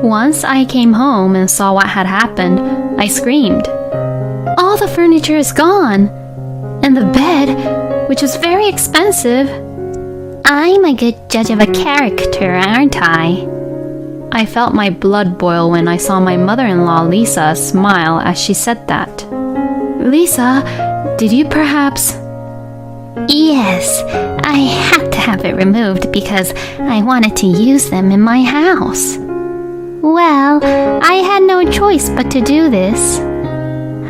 Once I came home and saw what had happened, I screamed. All the furniture is gone, and the bed, which was very expensive. I'm a good judge of a character, aren't I? I felt my blood boil when I saw my mother-in-law Lisa smile as she said that. Lisa, did you perhaps... Yes, I had to have it removed because I wanted to use them in my house. Well, I had no choice but to do this.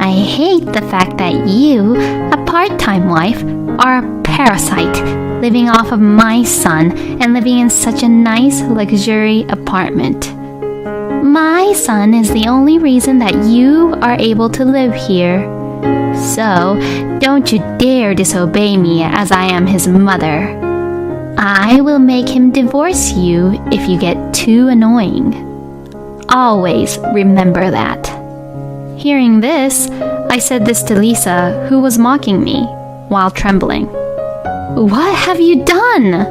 I hate the fact that you, a part-time wife, are a parasite living off of my son and living in such a nice luxury apartment. My son is the only reason that you are able to live here. So, don't you dare disobey me as I am his mother. I will make him divorce you if you get too annoying. Always remember that. Hearing this, I said this to Lisa, who was mocking me, while trembling. What have you done?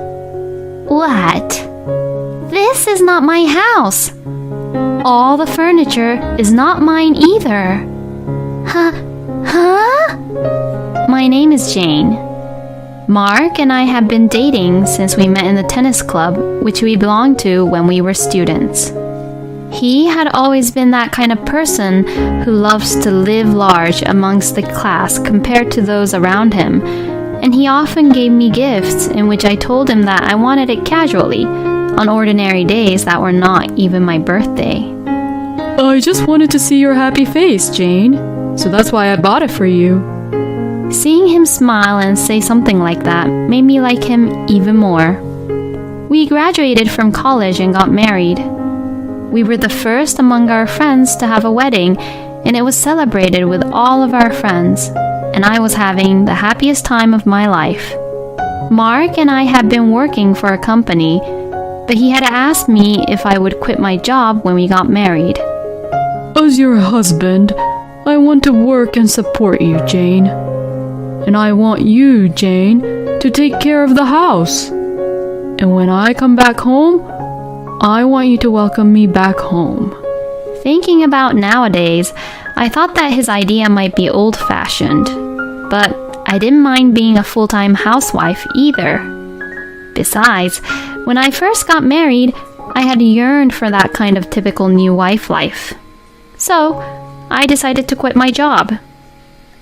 What? This is not my house. All the furniture is not mine either. Huh? My name is Jane. Mark and I have been dating since we met in the tennis club, which we belonged to when we were students. He had always been that kind of person who loves to live large amongst the class compared to those around him, and he often gave me gifts in which I told him that I wanted it casually, on ordinary days that were not even my birthday. I just wanted to see your happy face, Jane, so that's why I bought it for you. Seeing him smile and say something like that made me like him even more. We graduated from college and got married. We were the first among our friends to have a wedding, and it was celebrated with all of our friends, and I was having the happiest time of my life. Mark and I had been working for a company, but he had asked me if I would quit my job when we got married. As your husband, I want to work and support you, Jane. And I want you, Jane, to take care of the house. And when I come back home, I want you to welcome me back home. Thinking about nowadays, I thought that his idea might be old-fashioned, but I didn't mind being a full-time housewife either. Besides, when I first got married, I had yearned for that kind of typical new wife life. So, I decided to quit my job.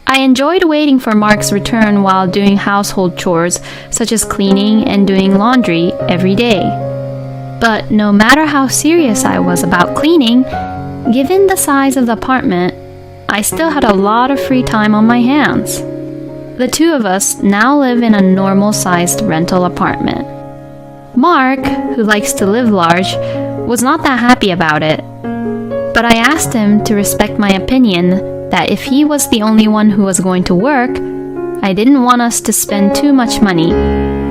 I enjoyed waiting for Mark's return while doing household chores, such as cleaning and doing laundry every day. But no matter how serious I was about cleaning, given the size of the apartment, I still had a lot of free time on my hands. The two of us now live in a normal-sized rental apartment. Mark, who likes to live large, was not that happy about it. But I asked him to respect my opinion that if he was the only one who was going to work, I didn't want us to spend too much money,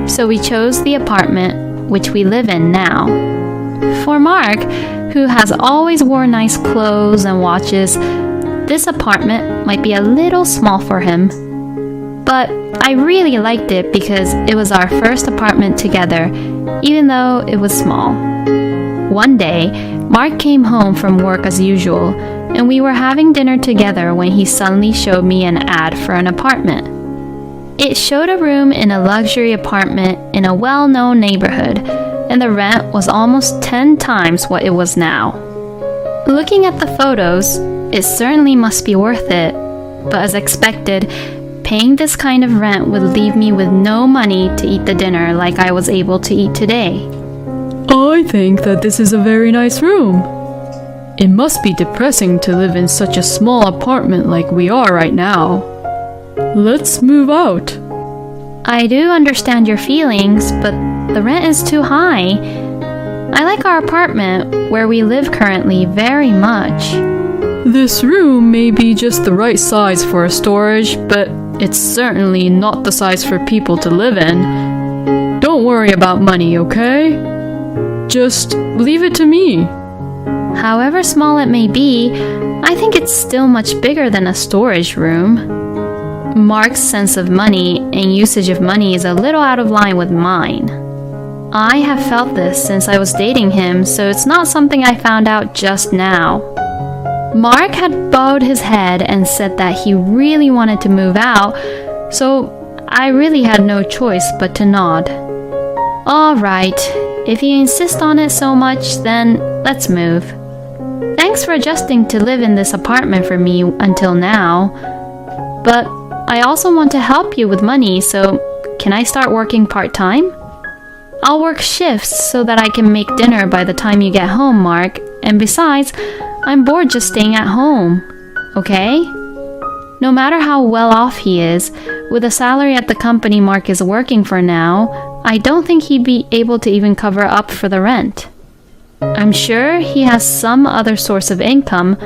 so we chose the apartment which we live in now. For Mark, who has always worn nice clothes and watches, this apartment might be a little small for him. But I really liked it because it was our first apartment together, even though it was small. One day, Mark came home from work as usual, and we were having dinner together when he suddenly showed me an ad for an apartment. It showed a room in a luxury apartment in a well-known neighborhood, and the rent was almost 10 times what it was now. Looking at the photos, it certainly must be worth it, but as expected, paying this kind of rent would leave me with no money to eat the dinner like I was able to eat today. I think that this is a very nice room. It must be depressing to live in such a small apartment like we are right now. Let's move out. I do understand your feelings, but the rent is too high. I like our apartment, where we live currently, very much. This room may be just the right size for a storage, but it's certainly not the size for people to live in. Don't worry about money, okay? Just leave it to me. However small it may be, I think it's still much bigger than a storage room. Mark's sense of money and usage of money is a little out of line with mine. I have felt this since I was dating him, so it's not something I found out just now. Mark had bowed his head and said that he really wanted to move out, so I really had no choice but to nod. All right, if you insist on it so much, then let's move. Thanks for adjusting to live in this apartment for me until now. But I also want to help you with money, so can I start working part-time? I'll work shifts so that I can make dinner by the time you get home, Mark. And besides, I'm bored just staying at home. Okay? No matter how well off he is, with the salary at the company Mark is working for now, I don't think he'd be able to even cover up for the rent. I'm sure he has some other source of income,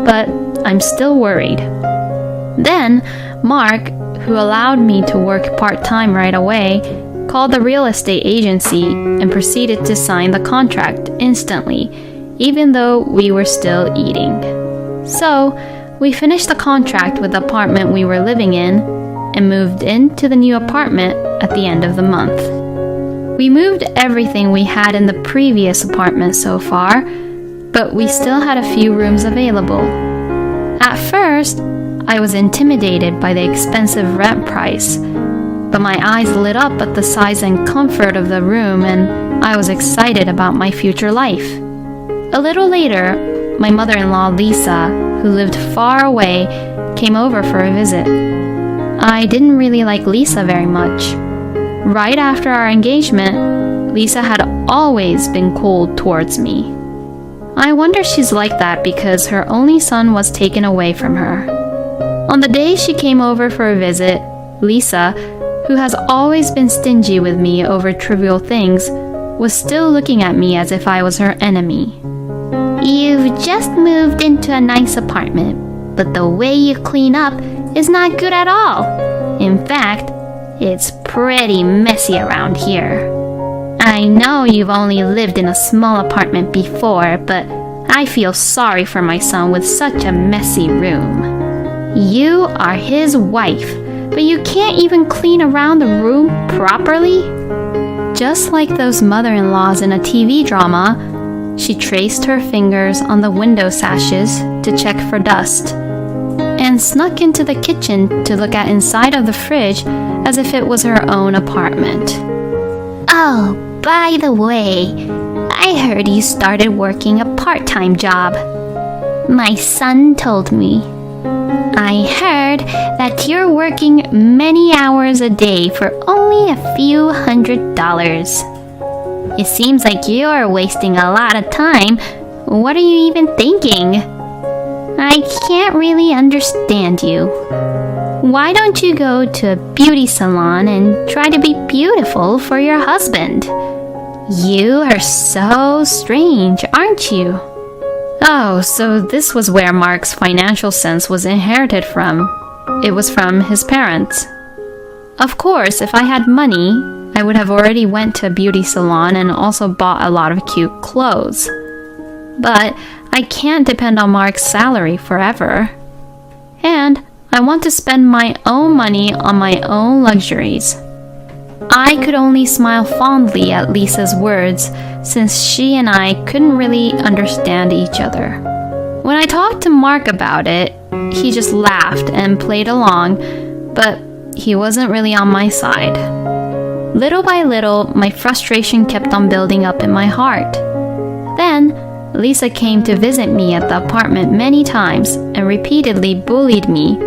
but I'm still worried. Then, Mark, who allowed me to work part-time right away, called the real estate agency and proceeded to sign the contract instantly, even though we were still eating. So, we finished the contract with the apartment we were living in and moved into the new apartment at the end of the month. We moved everything we had in the previous apartment so far, but we still had a few rooms available. At first, I was intimidated by the expensive rent price, but my eyes lit up at the size and comfort of the room, and I was excited about my future life. A little later, my mother-in-law Lisa, who lived far away, came over for a visit. I didn't really like Lisa very much. Right after our engagement, Lisa had always been cold towards me. I wonder she's like that because her only son was taken away from her. On the day she came over for a visit, Lisa, who has always been stingy with me over trivial things, was still looking at me as if I was her enemy. You've just moved into a nice apartment, but the way you clean up is not good at all. In fact, it's pretty messy around here. I know you've only lived in a small apartment before, but I feel sorry for my son with such a messy room. You are his wife, but you can't even clean around the room properly? Just like those mother-in-laws in a TV drama, she traced her fingers on the window sashes to check for dust, and snuck into the kitchen to look at inside of the fridge as if it was her own apartment. Oh, by the way, I heard you started working a part-time job. My son told me. I heard that you're working many hours a day for only a few $100s. It seems like you're wasting a lot of time. What are you even thinking? I can't really understand you. Why don't you go to a beauty salon and try to be beautiful for your husband? You are so strange, aren't you? Oh, so this was where Mark's financial sense was inherited from. It was from his parents. Of course, if I had money, I would have already went to a beauty salon and also bought a lot of cute clothes. But I can't depend on Mark's salary forever. And I want to spend my own money on my own luxuries. I could only smile fondly at Lisa's words, since she and I couldn't really understand each other. When I talked to Mark about it, he just laughed and played along, but he wasn't really on my side. Little by little, my frustration kept on building up in my heart. Then, Lisa came to visit me at the apartment many times and repeatedly bullied me,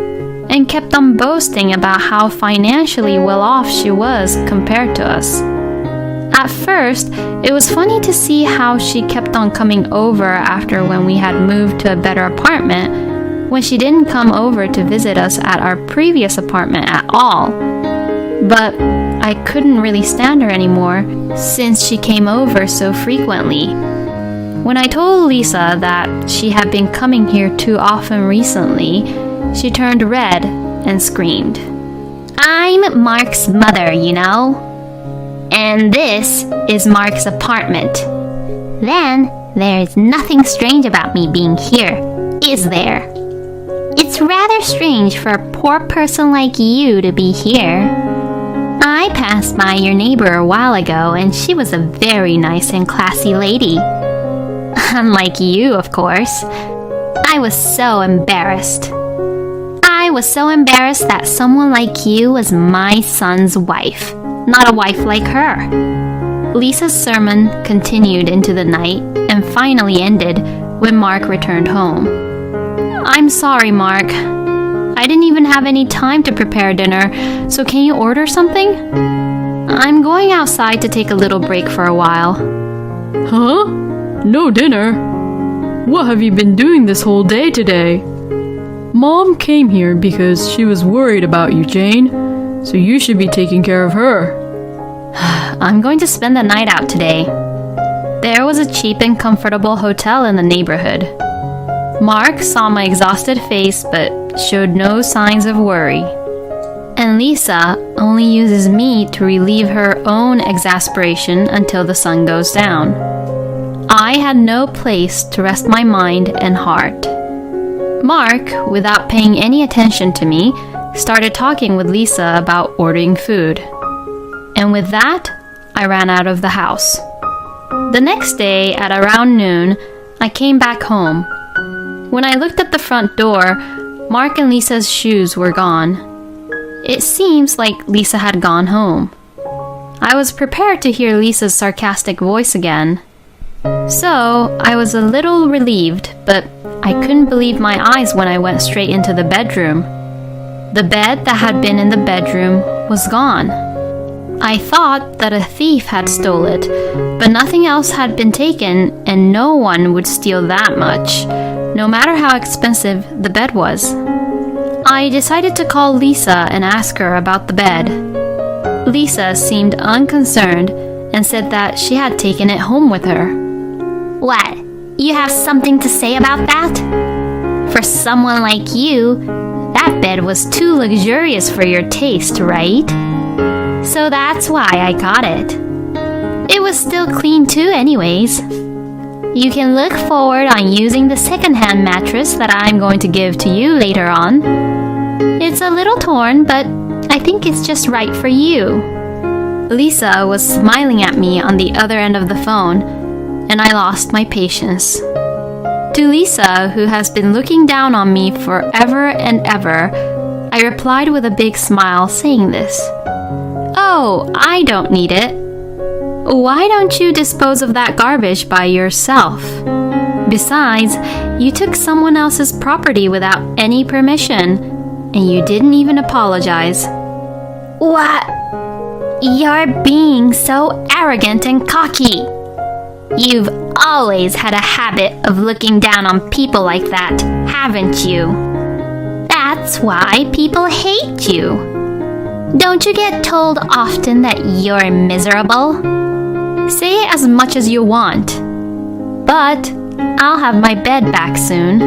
and kept on boasting about how financially well off she was compared to us. At first, it was funny to see how she kept on coming over after when we had moved to a better apartment, when she didn't come over to visit us at our previous apartment at all. But I couldn't really stand her anymore since she came over so frequently. When I told Lisa that she had been coming here too often recently, she turned red and screamed. I'm Mark's mother, you know. And this is Mark's apartment. Then, there's nothing strange about me being here, is there? It's rather strange for a poor person like you to be here. I passed by your neighbor a while ago, and she was a very nice and classy lady. Unlike you, of course. I was so embarrassed. I was so embarrassed that someone like you was my son's wife, not a wife like her. Lisa's sermon continued into the night and finally ended when Mark returned home. I'm sorry, Mark. I didn't even have any time to prepare dinner, so can you order something? I'm going outside to take a little break for a while. Huh? No dinner? What have you been doing this whole day today? Mom came here because she was worried about you, Jane, so you should be taking care of her. I'm going to spend the night out today. There was a cheap and comfortable hotel in the neighborhood. Mark saw my exhausted face but showed no signs of worry. And Lisa only uses me to relieve her own exasperation until the sun goes down. I had no place to rest my mind and heart. Mark, without paying any attention to me, started talking with Lisa about ordering food. And with that, I ran out of the house. The next day, at around noon, I came back home. When I looked at the front door, Mark and Lisa's shoes were gone. It seems like Lisa had gone home. I was prepared to hear Lisa's sarcastic voice again. So, I was a little relieved, but I couldn't believe my eyes when I went straight into the bedroom. The bed that had been in the bedroom was gone. I thought that a thief had stolen it, but nothing else had been taken, and no one would steal that much, no matter how expensive the bed was. I decided to call Lisa and ask her about the bed. Lisa seemed unconcerned and said that she had taken it home with her. What? You have something to say about that? For someone like you, that bed was too luxurious for your taste, right? So that's why I got it. It was still clean too anyways. You can look forward on using the second-hand mattress that I'm going to give to you later on. It's a little torn, but I think it's just right for you. Lisa was smiling at me on the other end of the phone, and I lost my patience. To Lisa, who has been looking down on me forever and ever, I replied with a big smile saying this. Oh, I don't need it. Why don't you dispose of that garbage by yourself? Besides, you took someone else's property without any permission, and you didn't even apologize. What? You're being so arrogant and cocky. You've always had a habit of looking down on people like that, haven't you? That's why people hate you. Don't you get told often that you're miserable? Say as much as you want, but I'll have my bed back soon.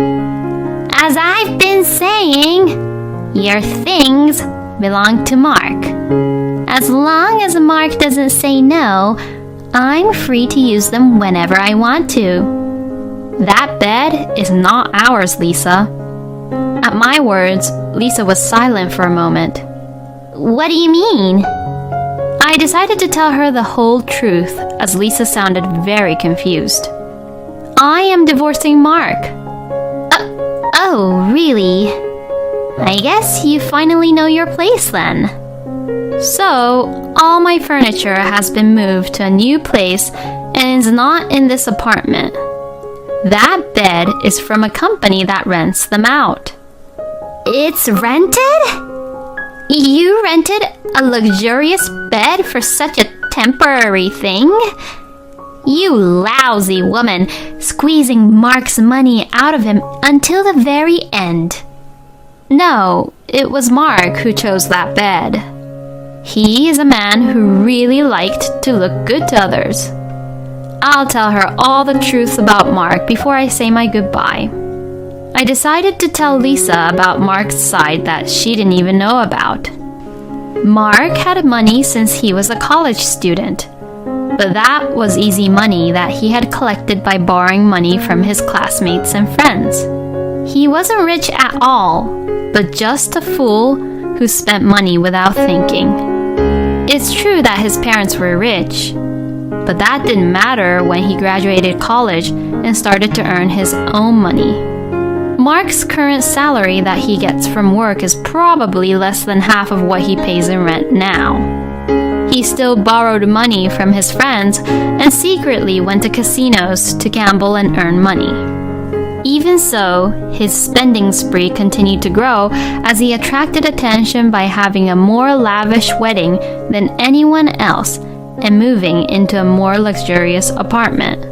As I've been saying, your things belong to Mark. As long as Mark doesn't say no, I'm free to use them whenever I want to. That bed is not ours, Lisa. At my words, Lisa was silent for a moment. What do you mean? I decided to tell her the whole truth, as Lisa sounded very confused. I am divorcing Mark. Oh, really? I guess you finally know your place then. So, all my furniture has been moved to a new place and is not in this apartment. That bed is from a company that rents them out. It's rented? You rented a luxurious bed for such a temporary thing? You lousy woman, squeezing Mark's money out of him until the very end. No, it was Mark who chose that bed. He is a man who really liked to look good to others. I'll tell her all the truth about Mark before I say my goodbye. I decided to tell Lisa about Mark's side that she didn't even know about. Mark had money since he was a college student, but that was easy money that he had collected by borrowing money from his classmates and friends. He wasn't rich at all, but just a fool who spent money without thinking. It's true that his parents were rich, but that didn't matter when he graduated college and started to earn his own money. Mark's current salary that he gets from work is probably less than half of what he pays in rent now. He still borrowed money from his friends and secretly went to casinos to gamble and earn money. Even so, his spending spree continued to grow as he attracted attention by having a more lavish wedding than anyone else and moving into a more luxurious apartment.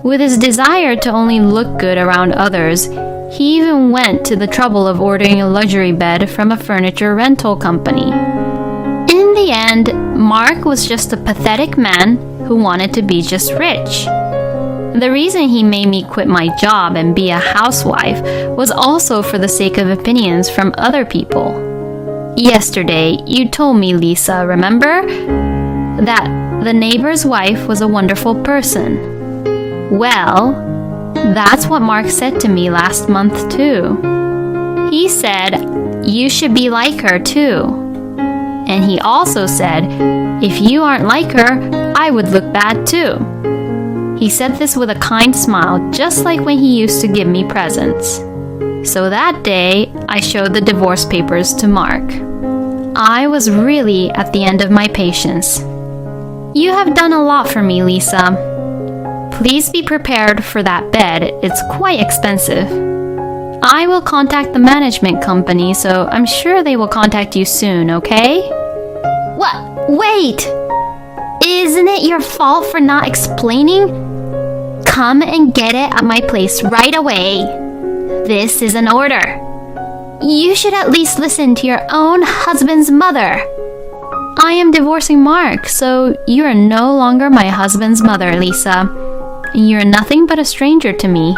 With his desire to only look good around others, he even went to the trouble of ordering a luxury bed from a furniture rental company. In the end, Mark was just a pathetic man who wanted to be just rich. The reason he made me quit my job and be a housewife was also for the sake of opinions from other people. Yesterday, you told me, Lisa, remember? That the neighbor's wife was a wonderful person. Well, that's what Mark said to me last month too. He said, you should be like her too. And he also said, if you aren't like her, I would look bad too. He said this with a kind smile, just like when he used to give me presents. So that day, I showed the divorce papers to Mark. I was really at the end of my patience. You have done a lot for me, Lisa. Please be prepared for that bed. It's quite expensive. I will contact the management company, so I'm sure they will contact you soon, okay? What? Wait! Isn't it your fault for not explaining? Come and get it at my place right away. This is an order. You should at least listen to your own husband's mother. I am divorcing Mark, so you are no longer my husband's mother, Lisa. You're nothing but a stranger to me.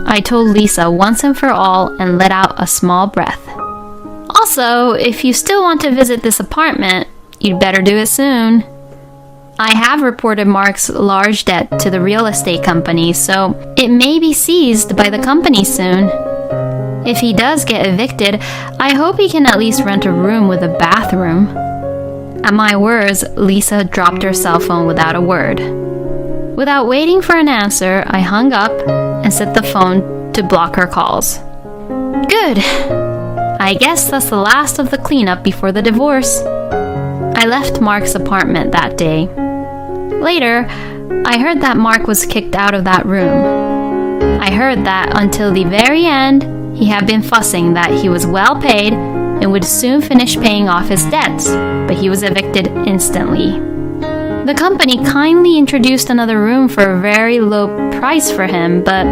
I told Lisa once and for all and let out a small breath. Also, if you still want to visit this apartment, you'd better do it soon. I have reported Mark's large debt to the real estate company, so it may be seized by the company soon. If he does get evicted, I hope he can at least rent a room with a bathroom. At my words, Lisa dropped her cell phone without a word. Without waiting for an answer, I hung up and set the phone to block her calls. Good. I guess that's the last of the cleanup before the divorce. I left Mark's apartment that day. Later, I heard that Mark was kicked out of that room. I heard that until the very end, he had been fussing that he was well paid and would soon finish paying off his debts, but he was evicted instantly. The company kindly introduced another room for a very low price for him, but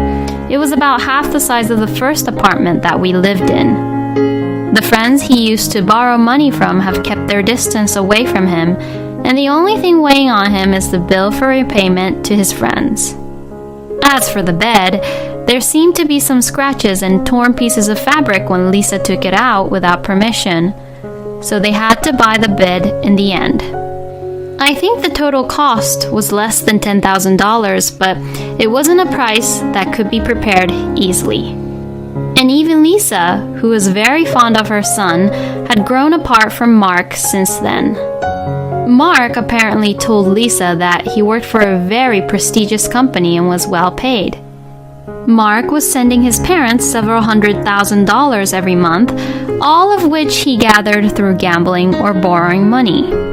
it was about half the size of the first apartment that we lived in. The friends he used to borrow money from have kept their distance away from him, and the only thing weighing on him is the bill for repayment to his friends. As for the bed, there seemed to be some scratches and torn pieces of fabric when Lisa took it out without permission, so they had to buy the bed in the end. I think the total cost was less than $10,000, but it wasn't a price that could be prepared easily. And even Lisa, who was very fond of her son, had grown apart from Mark since then. Mark apparently told Lisa that he worked for a very prestigious company and was well paid. Mark was sending his parents several $100,000 every month, all of which he gathered through gambling or borrowing money.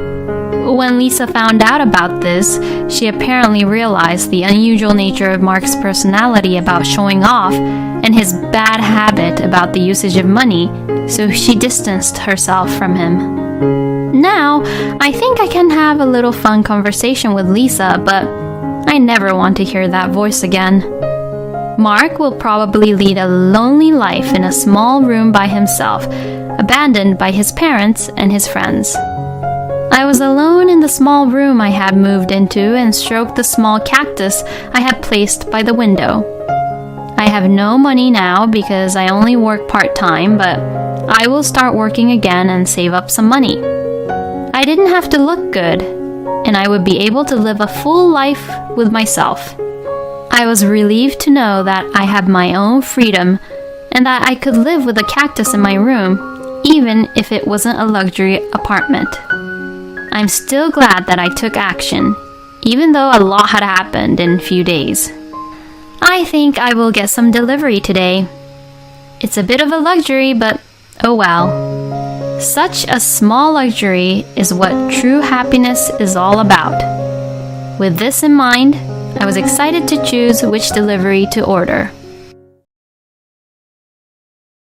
When Lisa found out about this, she apparently realized the unusual nature of Mark's personality about showing off and his bad habit about the usage of money, so she distanced herself from him. Now, I think I can have a little fun conversation with Lisa, but I never want to hear that voice again. Mark will probably lead a lonely life in a small room by himself, abandoned by his parents and his friends. I was alone in the small room I had moved into and stroked the small cactus I had placed by the window. I have no money now because I only work part-time, but I will start working again and save up some money. I didn't have to look good, and I would be able to live a full life with myself. I was relieved to know that I had my own freedom and that I could live with a cactus in my room, even if it wasn't a luxury apartment. I'm still glad that I took action, even though a lot had happened in a few days. I think I will get some delivery today. It's a bit of a luxury, but oh well. Such a small luxury is what true happiness is all about. With this in mind, I was excited to choose which delivery to order.